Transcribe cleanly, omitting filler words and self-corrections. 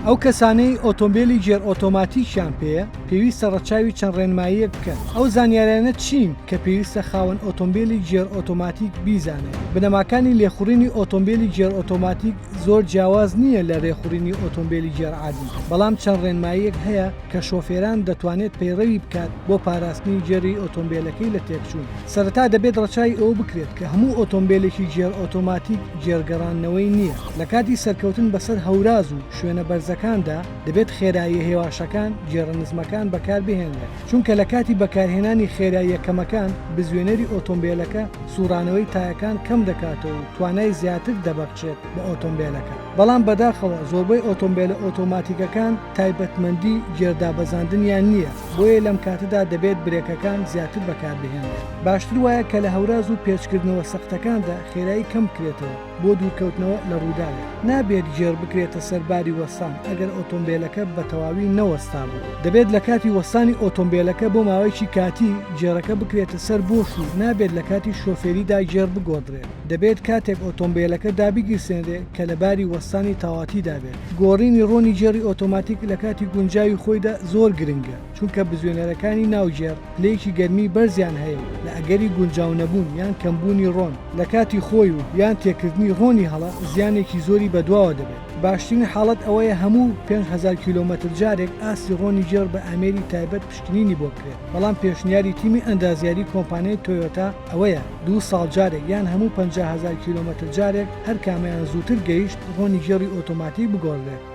ئەو کەسانەی ئۆتۆمبیلی گێر ئۆتۆماتیکیان پێیە پێویستە ڕەچاوی چەند ڕێنماییەک بکەن. ئەو زانیاریانە چین کە پێویستە خاوەن ئۆتۆمبیلی گێر ئۆتۆماتیک بیزانێت. بنەماکانی لێخوڕینی ئۆتۆمبیلی گێر ئۆتۆماتیک زۆر جیاواز نییە لە ڕێخوڕینی ئۆتۆمبیلی گێر عادی، بەڵام چەند ڕێنماییەک هەیە کە شۆفێران دەتوانێت پەیڕەوی بکات بۆ پاراستنی گێری ئۆتۆمبیلەکەی لە تێکچوون. سەرەتا دەبێت ڕەچاوی ئەوە بکرێت کە هەموو ئۆتۆمبیلێکی گێر ئۆتۆماتیک گێرگەڕانەوەی نییە. لە کاتی سەرکەوتن بەسەر هەوراز و شوێنە بەرزەکاندا دەبێت خێرایی هێواشەکان گێڕەنزمەکان بەکاربهێنرێت، چونکە لە کاتی بەکارهێنانی خێرایی یەکەمەکان بزوێنەری ئۆتۆمبیلەکە سوورانەوەی تایەکان کەم دەکاتەوە و توانای زیاتر دەبەخشێت بە ئۆتۆمبیلەکە. بەڵام بەداخەوە زۆربەی ئۆتۆمبیلە ئۆتۆماتیکەکان تایبەتمەندی گێردابەزاندنیان نییە، بۆیە لەم کاتەدا دەبێت برێکەکان زیاتر بەکاربهێنرێت. باشتر وایە کە لە هەوراز و پێچکردنەوە سەختەکاندا خێرایی کەم بکرێتەوە بۆ دوورکەوتنەوە لە ڕووداوێت. نابێت گێر بکرێتە سەرباری وەستان ئەگەر ئۆتۆمبیلەکە بە تەواوی نەوەستا بوو. دەبێت لە کاتی وەستانی ئۆتۆمبیلەکە بۆ ماوەیەکی کاتی گێرەکە بکرێتە سەر بۆش و نابێت لە کاتی شۆفێریدا گێر بگۆدرێت. دەبێت کاتێک ئۆتۆمبیلەکە دابیگیرسێنرێت کە لەباری وەستانی تاواتی دابێت. گۆڕینی ڕۆنی گێری ئۆتۆماتیک لە کاتی گونجاوی خۆیدا زۆر گرنگە، چونکە بزوێنەرەکانی ناوگێر پلەیەکی گەرمی بەرزیان هەیە لە ئەگەری گونجاو نەبوون یان کەمبوونی ڕۆن لە کاتی خۆی و یان تێکردنی ڕۆنی هەڵە زیانێکی زۆری بەدواوە دەبێت. باشترین حاڵەت ئەوەیە هەموو 5,000 کیلۆمەتر جارێک ئاستی ڕۆنی گێر بە ئامێری تایبەت پشکنینی بۆ بکرێت. بەڵام پێشنیاری تیمی ئەندازیاری کۆمپانیای تۆیۆتا ئەوەیە 2 ساڵ جارێک یان هەموو 50,000 کیلۆمەتر جارێک هەر کامیان زووتر گەیشت ڕۆنی گێڕی ئۆتۆماتیک بگۆڕێت.